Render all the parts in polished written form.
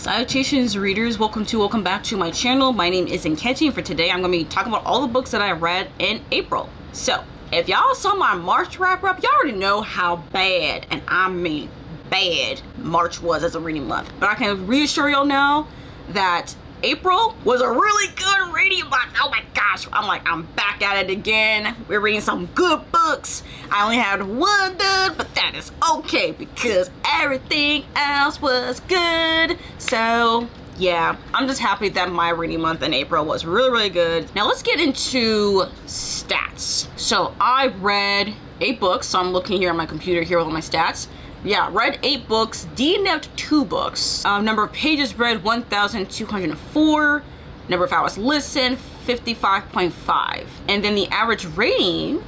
Salutations readers, welcome back to my channel. My name is Nkechi, and for today I'm going to be talking about all the books that I read in April. So, if y'all saw my March wrap-up, y'all already know how bad, and I mean bad, March was as a reading month. But I can reassure y'all now that April was a really good reading month. Oh my gosh, I'm back at it again. We're reading some good books. I only had one done, but that is okay because everything else was good. So yeah, I'm just happy that my reading month in April was really good. Now let's get into stats. So I read 8 books. So I'm looking here on my computer here with all my stats. Yeah, read 8 books, DNF'd 2 books. Number of pages read 1,204. Number of hours listened 55.5. And then the average rating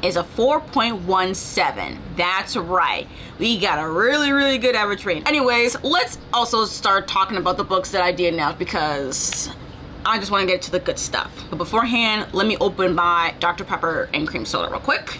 is a 4.17. That's right. We got a really good average rating. Anyways, let's also start talking about the books that I DNF'd because I just want to get to the good stuff. But beforehand, let me open my Dr. Pepper and cream soda real quick.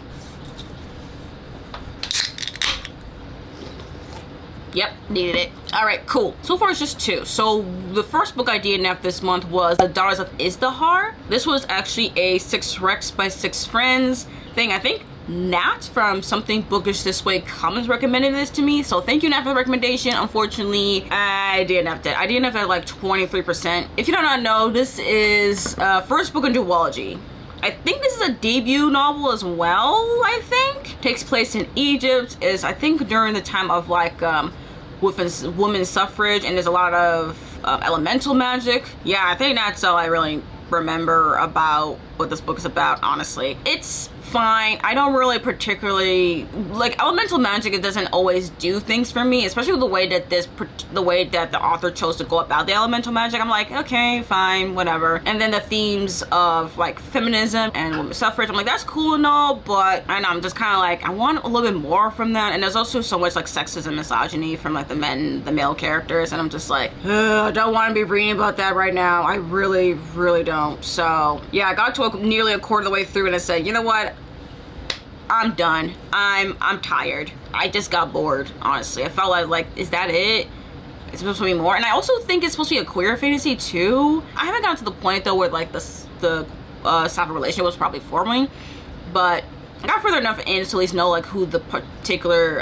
Yep, needed it. All right, cool. So far it's just 2. So the first book I DNF'd this month was The Daughters of Izdahar. This was actually a 6 Recs by 6 friends thing. I think Nat from Something Bookish This Way Commons recommended this to me. So thank you, Nat, for the recommendation. Unfortunately, I DNF'd it. I DNF'd at like 23%. If you do not know, this is first book in duology. I think this is a debut novel as well, I think. Takes place in Egypt, is I think during the time of like women's suffrage, and there's a lot of elemental magic. Yeah, I think that's all I really remember about what this book is about, honestly. It's fine. I don't really particularly like elemental magic. It doesn't always do things for me, especially with the way that the author chose to go about the elemental magic. I'm like, okay, fine, whatever. And then the themes of like feminism and women's suffrage, I'm like, that's cool and all, but I know I'm just kind of like, I want a little bit more from that. And there's also so much like sexism, misogyny from like the male characters, and I'm just like, I don't want to be reading about that right now. I really don't. So yeah, I got to nearly a quarter of the way through and I said, you know what, I'm done. I'm tired. I just got bored, honestly. I felt like, is that it? It's supposed to be more. And I also think it's supposed to be a queer fantasy too. I haven't gotten to the point though where like the sapphic relationship was probably forming, but I got further enough in to at least know like who the particular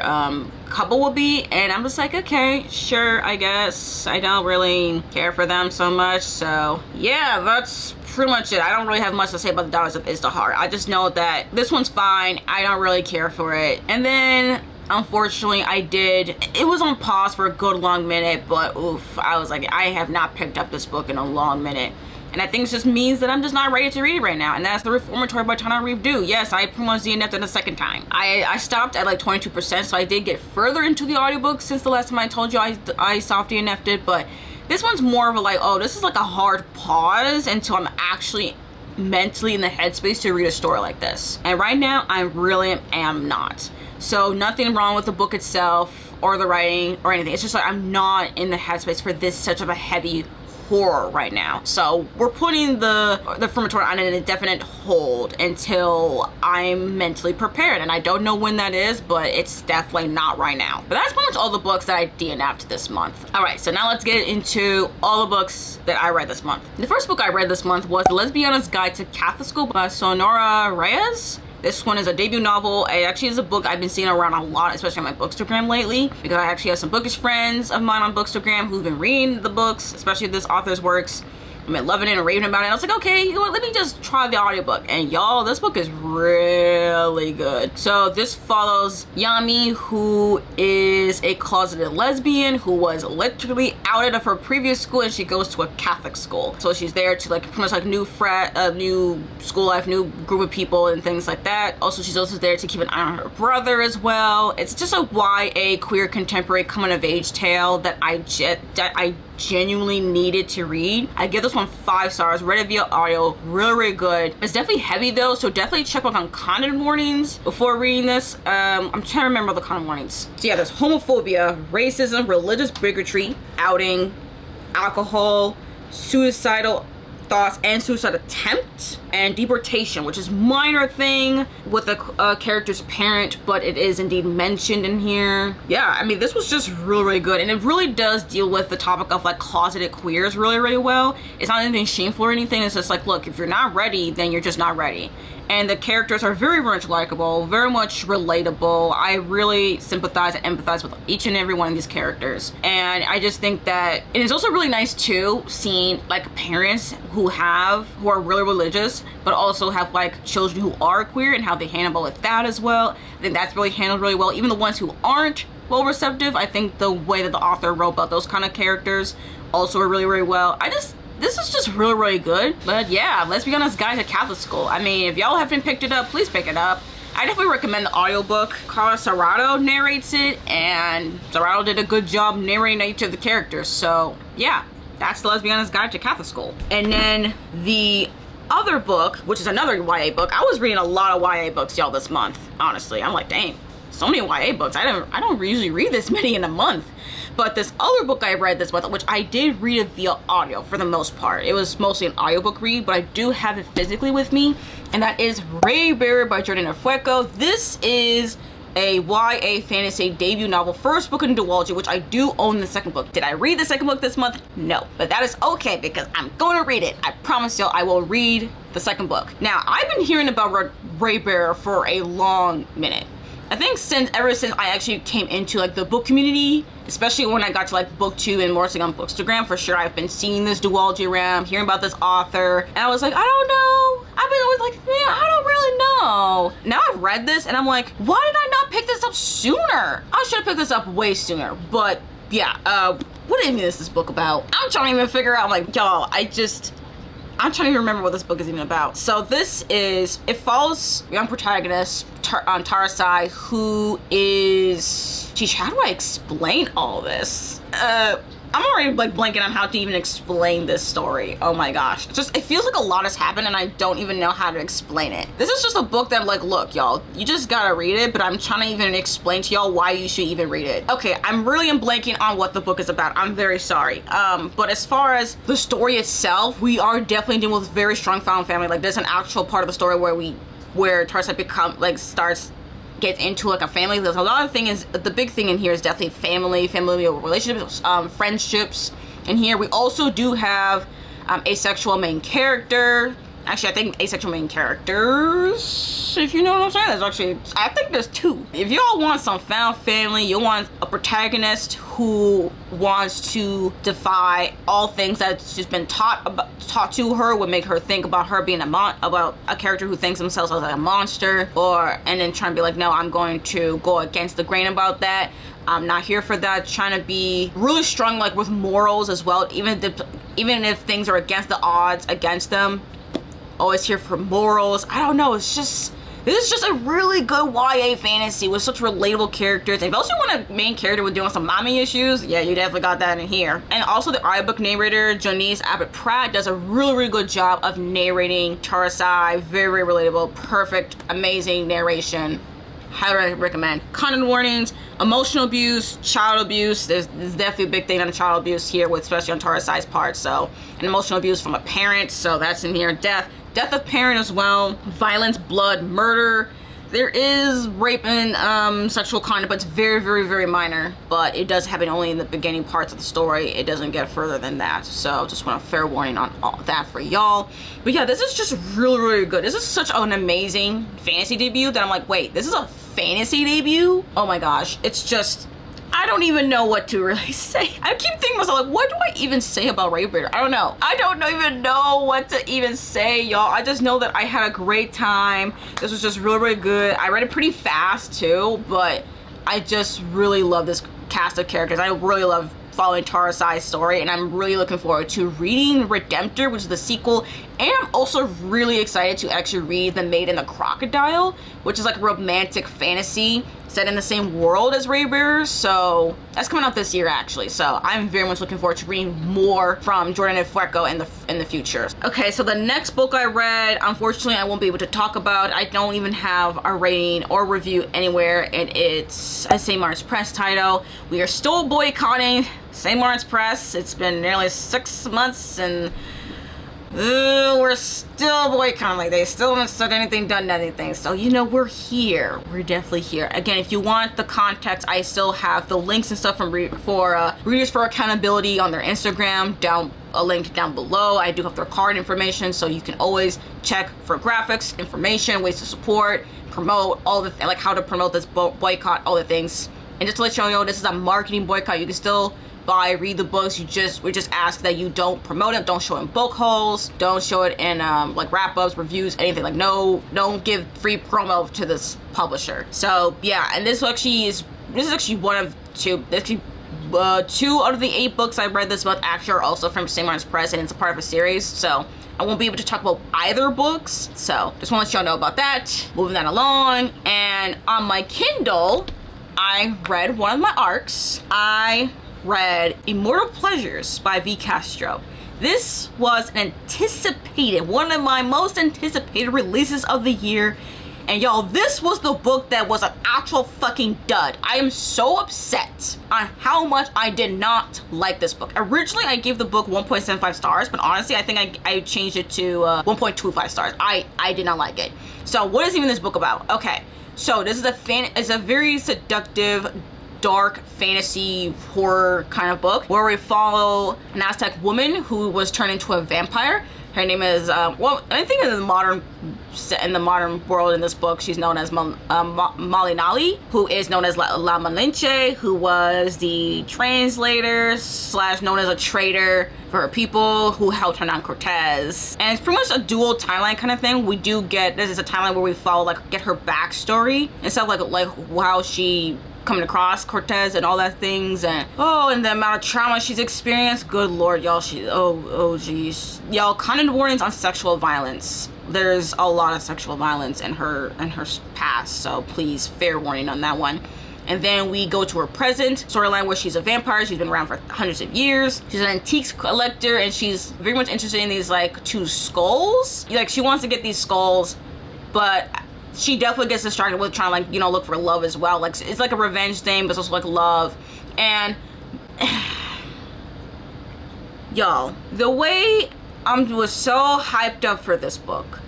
couple will be, and I'm just like, okay, sure, I guess. I don't really care for them so much, so yeah, that's pretty much it. I don't really have much to say about The Daughters of Izdahar. I just know that this one's fine. I don't really care for it. And then unfortunately it was on pause for a good long minute, but oof, I was like, I have not picked up this book in a long minute. And I think it just means that I'm just not ready to read it right now. And that's The Reformatory by Tana Reeve-Du. Yes, I pretty much DNF'd it a second time. I stopped at like 22%, so I did get further into the audiobook since the last time I told you I soft DNF'd it. But this one's more of a like, oh, this is like a hard pause until I'm actually mentally in the headspace to read a story like this. And right now, I really am not. So nothing wrong with the book itself or the writing or anything. It's just like I'm not in the headspace for this such of a heavy horror right now. So we're putting the Reformatory on an indefinite hold until I'm mentally prepared, and I don't know when that is, but it's definitely not right now. But that's pretty much all the books that I DNF'd this month. All right, so now let's get into all the books that I read this month. The first book I read this month was Lesbiana's Guide to Catholic School by Sonora Reyes. This one is a debut novel. It actually is a book I've been seeing around a lot, especially on my Bookstagram lately, because I actually have some bookish friends of mine on Bookstagram who've been reading the books, especially this author's works. I've been loving it and raving about it. I was like, okay, you know what, let me just try the audiobook. And y'all, this book is really good. So this follows Yami, who is a closeted lesbian who was literally outed of her previous school, and she goes to a Catholic school. So she's there to like pretty much like new school life, new group of people and things like that. Also, she's also there to keep an eye on her brother as well. It's just a YA queer contemporary coming of age tale that I genuinely needed to read. I give this one 5 stars. Read it via audio. Really good. It's definitely heavy though, so definitely check back on content warnings before reading this. I'm trying to remember the content warnings. So yeah, there's homophobia, racism, religious bigotry, outing, alcohol, suicidal thoughts and suicide attempt, and deportation, which is minor thing with a character's parent, but it is indeed mentioned in here. Yeah, I mean, this was just really, really good, and it really does deal with the topic of like closeted queers really, really well. It's not anything shameful or anything. It's just like, look, if you're not ready, then you're just not ready. And the characters are very, very much likable, very much relatable. I really sympathize and empathize with each and every one of these characters. And I just think that it is also really nice too, seeing like parents who are really religious, but also have like children who are queer and how they handle with that as well. I think that's really handled really well. Even the ones who aren't well receptive, I think the way that the author wrote about those kind of characters also are really, really well. This is just really, really good. But yeah, Lesbiana's Guide to Catholic School. I mean, if y'all haven't picked it up, please pick it up. I definitely recommend the audiobook. Carlos Serrato narrates it, and Serrato did a good job narrating each of the characters. So yeah, that's the Lesbiana's Guide to Catholic School. And then the other book, which is another YA book. I was reading a lot of YA books, y'all, this month. Honestly, I'm like, dang, so many YA books. I don't usually read this many in a month. But this other book I read this month, which I did read it via audio for the most part. It was mostly an audiobook read, but I do have it physically with me. And that is Raybearer by Jordan Fueco. This is a YA fantasy debut novel, first book in a duology, which I do own the second book. Did I read the second book this month? No, but that is okay because I'm going to read it. I promise y'all I will read the second book. Now, I've been hearing about Raybearer for a long minute. I think ever since I actually came into like the book community, especially when I got to like booktube and more so on Bookstagram, for sure I've been seeing this duology around, hearing about this author, and I was like, I don't know. I've been always like, man, I don't really know. Now I've read this and I'm like, why did I not pick this up sooner? I should have picked this up way sooner. But yeah, what even is this book about? I'm trying to even figure out, like, y'all, I'm trying to even remember what this book is even about. So it follows a young protagonist, Tarsai, who is, geez, how do I explain all this? I'm already like blanking on how to even explain this story. Oh my gosh. It feels like a lot has happened and I don't even know how to explain it. This is just a book that I'm like, look, y'all, you just gotta read it, but I'm trying to even explain to y'all why you should even read it. Okay, I'm blanking on what the book is about. I'm very sorry. But as far as the story itself, we are definitely dealing with very strong found family. Like there's an actual part of the story where Tarsai gets into like a family. There's a lot of things. The big thing in here is definitely familial relationships, friendships. In here we also do have asexual main character. Actually, I think asexual main characters, if you know what I'm saying. I think there's two. If y'all want some found family, you want a protagonist who wants to defy all things that's just been taught to her, would make her think about her being about a character who thinks themselves as a monster, and then trying to be like, no, I'm going to go against the grain about that. I'm not here for that. Trying to be really strong, like with morals as well, even if things are against the odds against them. Always here for morals. I don't know. This is just a really good YA fantasy with such relatable characters. If you also want a main character with doing some mommy issues, yeah, you definitely got that in here. And also the audiobook narrator, Jonice Abbott-Pratt, does a really, really good job of narrating Tarsai. Very, very relatable, perfect, amazing narration. Highly recommend. Content warnings, emotional abuse, child abuse. There's definitely a big thing on child abuse here, especially on Tarsai's part. So, and emotional abuse from a parent. So that's in here. Death of parent as well. Violence, blood, murder. There is rape and sexual conduct, but it's very, very, very minor. But it does happen only in the beginning parts of the story. It doesn't get further than that. So just want a fair warning on all that for y'all. But yeah, this is just really, really good. This is such an amazing fantasy debut that I'm like, wait, this is a fantasy debut? Oh my gosh. It's just, I don't even know what to really say. I keep thinking to myself, like, what do I even say about Raybearer? I don't know. I don't even know what to even say, y'all. I just know that I had a great time. This was just really, really good. I read it pretty fast too, but I just really love this cast of characters. I really love following Tarsai's story, and I'm really looking forward to reading Redemptor, which is the sequel, and I'm also really excited to actually read The Maid and the Crocodile, which is like a romantic fantasy set in the same world as Raybearer. So that's coming out this year actually, so I'm very much looking forward to reading more from Jordan Fueco in the future. Okay, so the next book I read, unfortunately I won't be able to talk about. I don't even have a rating or review anywhere, and it's a St. Martin's Press title. We are still boycotting St. Martin's Press. It's been nearly 6 months, and we're still boycotting. Like, they still haven't said anything, done anything. So, you know, we're here. We're definitely here. Again, if you want the context, I still have the links and stuff from Readers for Accountability on their Instagram, a link down below. I do have their card information, so you can always check for graphics, information, ways to support, promote, all the like how to promote this boycott, all the things. And just to let you know, this is a marketing boycott. You can still read the books. We just ask that you don't promote it, don't show it in book hauls, don't show it in like wrap-ups, reviews, anything. Like, no, don't give free promo to this publisher. So yeah, and this is actually one of two. Two out of the 8 books I read this month actually are also from St. Martin's Press, and it's a part of a series, so I won't be able to talk about either books. So just want to let y'all know about that. Moving that along, and on my Kindle, I read one of my arcs. I read Immortal Pleasures by V. Castro. This was one of my most anticipated releases of the year. And y'all, this was the book that was an actual fucking dud. I am so upset on how much I did not like this book. Originally, I gave the book 1.75 stars, but honestly, I think I changed it to 1.25 stars. I did not like it. So what is even this book about? Okay, so this is it's a very seductive, dark fantasy horror kind of book where we follow an Aztec woman who was turned into a vampire. Her name is, well, I think in the modern world in this book, she's known as Malinali, who is known as La Malinche, who was the translator / known as a traitor for her people who helped Hernan Cortez. And it's pretty much a dual timeline kind of thing. We do get, this is a timeline where we follow, like, get her backstory and stuff, like how she coming across Cortez and all that things, and the amount of trauma she's experienced. Good lord, y'all, geez, y'all, content warnings on sexual violence. There's a lot of sexual violence in her past, so please, fair warning on that one. And then we go to her present storyline where she's a vampire. She's been around for hundreds of years. She's an antiques collector, and she's very much interested in these, like, 2 skulls. Like, she wants to get these skulls, but she definitely gets distracted with trying to, like, you know, look for love as well. Like, it's like a revenge thing, but it's also like love. And y'all, the way I was so hyped up for this book.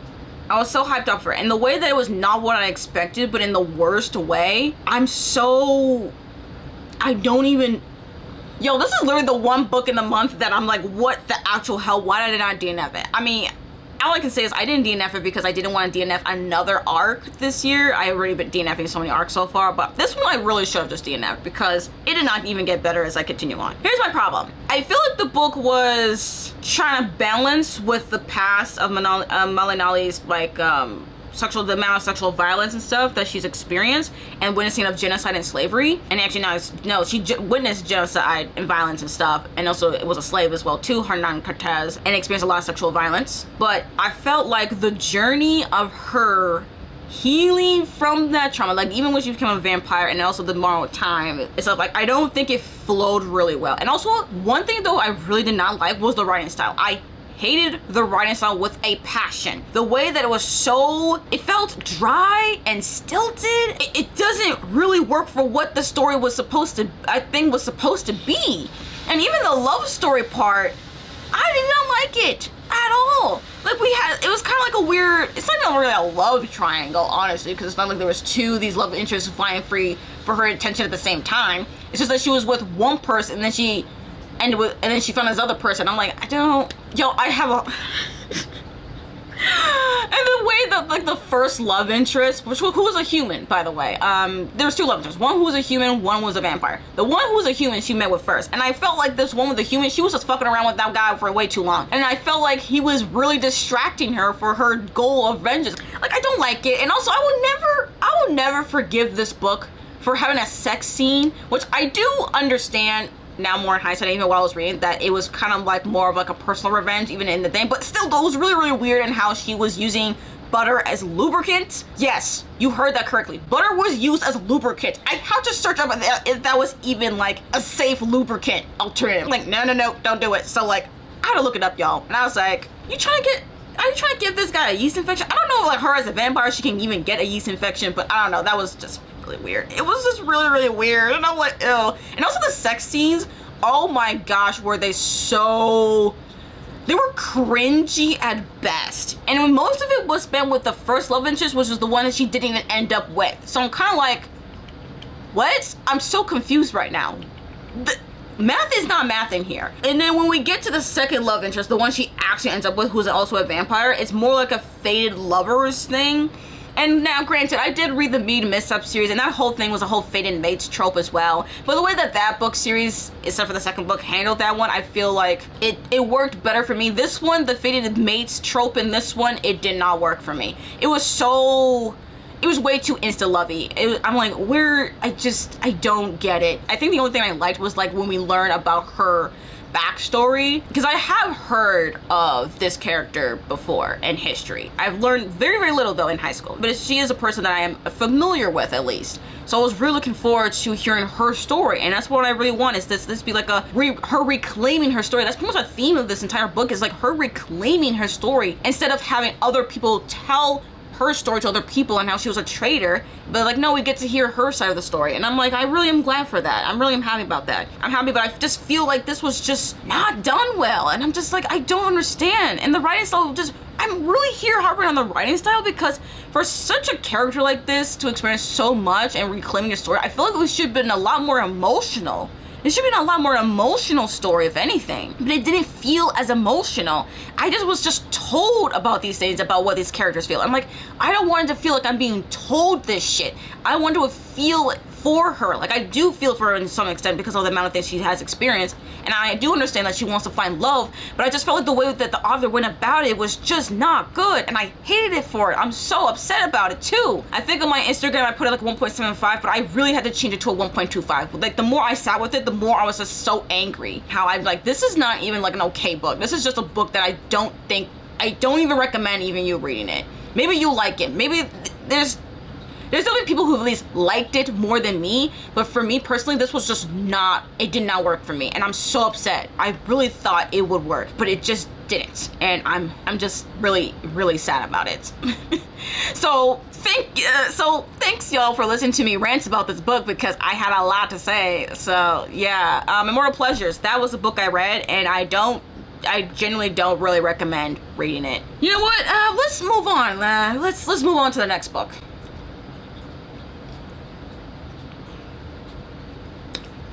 I was so hyped up for it. And the way that it was not what I expected, but in the worst way. I don't even... Yo, this is literally the one book in the month that I'm like, what the actual hell? Why did I not DNF it? I mean, all I can say is I didn't DNF it because I didn't want to DNF another arc this year. I've already been DNFing so many arcs so far, but this one I really should have just DNF'd because it did not even get better as I continue on. Here's my problem. I feel like the book was trying to balance with the past of Malinali's, like, the amount of sexual violence and stuff that she's experienced and witnessing of genocide and slavery. And actually she witnessed genocide and violence and stuff, and also it was a slave as well too, Hernan Cortez, and experienced a lot of sexual violence. But I felt like the journey of her healing from that trauma, like even when she became a vampire, and also the moral time and stuff, like I don't think it flowed really well. And also one thing though I really did not like was the writing style. I hated the writing style with a passion. The way that it felt dry and stilted. It doesn't really work for what the story was supposed to be. And even the love story part, I did not like it at all. Like it was kind of like a weird, it's not even really a love triangle, honestly, because it's not like there was these love interests vying for her attention at the same time. It's just that she was with one person and then she found this other person. I'm like, I have a... And the way that, like, the first love interest, who was a human, by the way, there was 2 love interests. One who was a human, one was a vampire. The one who was a human she met with first, and I felt like this one with the human, she was just fucking around with that guy for way too long, and I felt like he was really distracting her for her goal of vengeance. Like, I don't like it. And also, I will never forgive this book for having a sex scene, which I do understand now more in hindsight, even while I was reading, that it was kind of like more of like a personal revenge even in the thing, but still it was really, really weird in how she was using butter as lubricant. Yes, you heard that correctly. Butter was used as lubricant. I had to search up if that was even like a safe lubricant alternative. Like, no, don't do it. So like, I had to look it up, y'all. And I was like, are you trying to give this guy a yeast infection? I don't know, like, her as a vampire, she can even get a yeast infection, but I don't know, that was just really weird. It was just really, really weird, and I'm like, ew. And also the sex scenes, oh my gosh, were they so they were cringy at best. And most of it was spent with the first love interest, which was the one that she didn't even end up with. So I'm kind of like, what? I'm so confused right now. Math is not math in here. And then when we get to the second love interest, the one she actually ends up with, who's also a vampire, it's more like a fated lovers thing. And now, granted, I did read the Mead Misstep series, and that whole thing was a whole fated mates trope as well. But the way that that book series, except for the second book, handled that one, I feel like it worked better for me. This one, the fated mates trope in this one, it did not work for me. It was way too insta-lovey. I'm like, I don't get it. I think the only thing I liked was like when we learn about her backstory, because I have heard of this character before in history. I've learned very, very little though in high school, but she is a person that I am familiar with at least. So I was really looking forward to hearing her story, and that's what I really want, is this be like her reclaiming her story. That's pretty much a theme of this entire book, is like her reclaiming her story instead of having other people tell her story to other people and how she was a traitor. But like, no, we get to hear her side of the story, and I'm like, I really am glad for that. I'm happy about that. I'm happy, but I just feel like this was just not done well, and I'm just like, I don't understand. And the writing style, I'm really here harping on the writing style, because for such a character like this to experience so much and reclaiming a story, I feel like we should have been a lot more emotional. It should have been a lot more emotional story, if anything. But it didn't feel as emotional. I was just told about these things, about what these characters feel. I'm like, I don't want it to feel like I'm being told this shit. I want to feel it for her. Like, I do feel for her in some extent because of the amount of things she has experienced. And I do understand that she wants to find love, but I just felt like the way that the author went about it was just not good. And I hated it for it. I'm so upset about it too. I think on my Instagram, I put it like 1.75, but I really had to change it to a 1.25. Like, the more I sat with it, the more I was just so angry. How I'm like, this is not even like an okay book. This is just a book that I don't even recommend even you reading it. Maybe you like it. Maybe there's definitely people who at least liked it more than me, but for me personally, this was just it did not work for me, and I'm so upset. I really thought it would work, but it just didn't, and I'm just really, really sad about it. So thanks y'all for listening to me rant about this book, because I had a lot to say. So yeah, Immortal Pleasures, that was a book I read, and I genuinely don't really recommend reading it. You know what? Let's move on. Let's move on to the next book.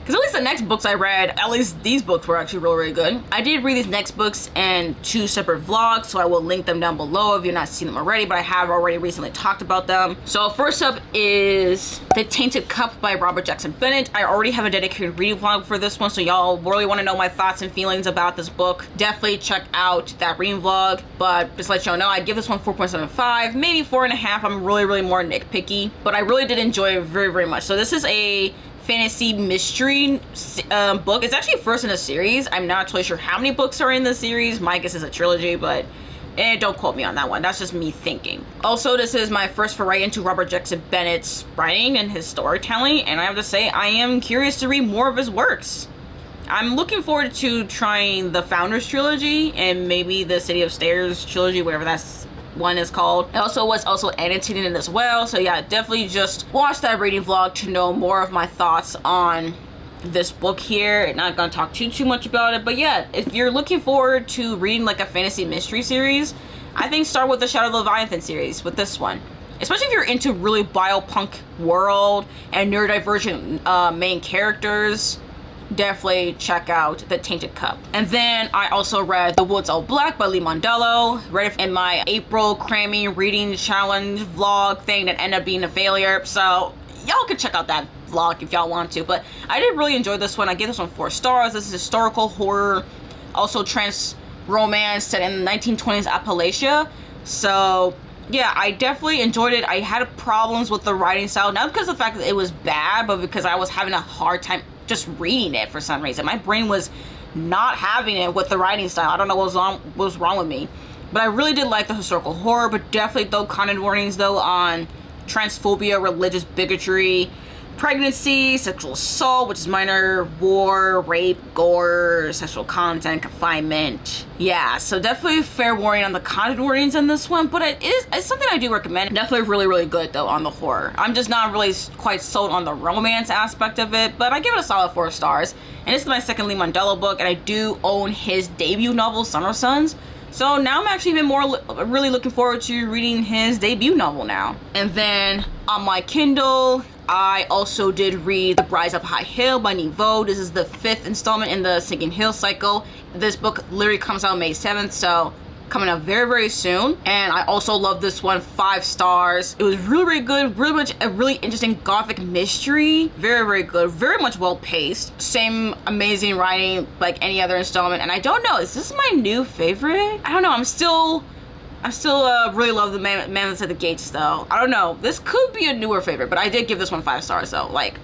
Because at least the next books I read, at least these books were actually really, really good. I did read these next books in 2 separate vlogs, so I will link them down below if you've not seen them already, but I have already recently talked about them. So first up is The Tainted Cup by Robert Jackson Bennett. I already have a dedicated reading vlog for this one, so y'all really want to know my thoughts and feelings about this book, definitely check out that reading vlog. But just to let y'all know, I give this one 4.75, maybe 4.5. I'm really, really more nitpicky, but I really did enjoy it very, very much. So this is a fantasy mystery book. It's actually first in a series. I'm not totally sure how many books are in the series. My guess is a trilogy, but don't quote me on that one. That's just me thinking. Also, this is my first foray into Robert Jackson Bennett's writing and his storytelling, and I have to say, I am curious to read more of his works. I'm looking forward to trying the Founders trilogy and maybe the City of Stairs trilogy, whatever that's one is called. It also was annotated in it as well, so yeah, definitely just watch that reading vlog to know more of my thoughts on this book here. Not gonna talk too much about it, but yeah, if you're looking forward to reading like a fantasy mystery series, I think start with the Shadow of the Leviathan series with this one. Especially if you're into really biopunk world and neurodivergent main characters, definitely check out The Tainted Cup. And then I also read The Woods All Black by Lee Mondello. Read it in my April cramming reading challenge vlog thing that ended up being a failure. So y'all can check out that vlog if y'all want to. But I did really enjoy this one. I gave this one 4 stars. This is historical horror, also trans romance set in the 1920s Appalachia. So yeah, I definitely enjoyed it. I had problems with the writing style, not because of the fact that it was bad, but because I was having a hard time just reading it for some reason. My brain was not having it with the writing style. I don't know what was wrong with me. But I really did like the historical horror, but definitely though content warnings though on transphobia, religious bigotry, pregnancy, sexual assault, which is minor, war, rape, gore, sexual content, confinement. Yeah, so definitely fair warning on the content warnings in this one, but it's something I do recommend. Definitely really, really good though on the horror. I'm just not really quite sold on the romance aspect of it, but I give it a solid 4 stars. And this is my second Lee Mandela book, and I do own his debut novel, Summer Sons. So now I'm actually even more really looking forward to reading his debut novel now. And then on my Kindle, I also did read The Rise of High Hill by Niveau. This is the 5th installment in the Sinking Hill cycle. This book literally comes out May 7th, so coming out very, very soon. And I also love this one, 5 stars. It was really, really good, really much a really interesting gothic mystery. Very, very good, very much well paced. Same amazing writing like any other installment. And I don't know, is this my new favorite? I don't know, I'm still really love the Man That's at the Gates though. I don't know, this could be a newer favorite, but I did give this one 5 stars though. Like,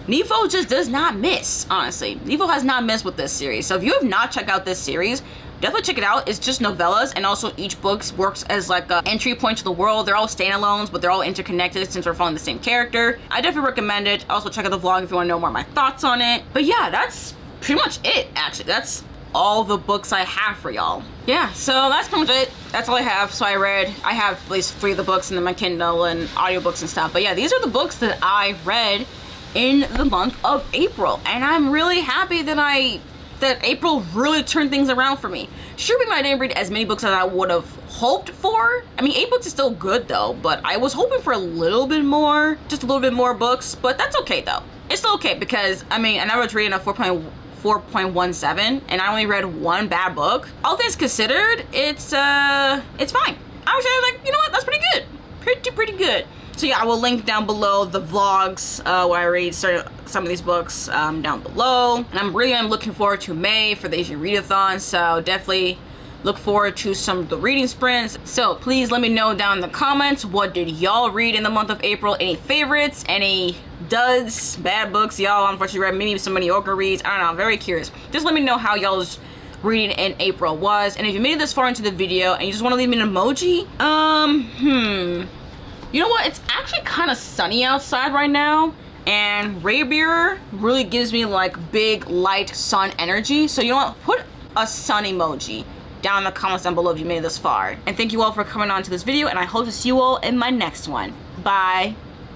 Niveau just does not miss, honestly. Niveau has not missed with this series. So if you have not checked out this series, definitely check it out. It's just novellas, and also each book works as like an entry point to the world. They're all standalones, but they're all interconnected since we're following the same character. I definitely recommend it. Also check out the vlog if you want to know more of my thoughts on it. But yeah, that's pretty much it, actually. That's all the books I have for y'all. Yeah, so that's pretty much it. That's all I have. So I have at least 3 of the books in my Kindle and audiobooks and stuff. But yeah, these are the books that I read in the month of April, and I'm really happy that April really turned things around for me. Sure, maybe I didn't read as many books as I would have hoped for. I mean, 8 books is still good though, but I was hoping for a little bit more, just a little bit more books, but that's okay though. It's still okay because, I mean, and I was reading a 4.17 and I only read 1 bad book. All things considered, it's fine. I was like, you know what, that's pretty good. Pretty good. So yeah, I will link down below the vlogs where I read some of these books down below. And I'm looking forward to May for the Asian Readathon, so definitely look forward to some of the reading sprints. So please let me know down in the comments, what did y'all read in the month of April? Any favorites, any duds, bad books y'all unfortunately read, maybe some mediocre reads, I don't know, I'm very curious. Just let me know how y'all's reading in April was. And if you made it this far into the video and you just want to leave me an emoji, you know what? It's actually kind of sunny outside right now, and Raybearer really gives me like big light sun energy. So you know what? Put a sun emoji down in the comments down below if you made it this far. And thank you all for coming on to this video, and I hope to see you all in my next one. Bye.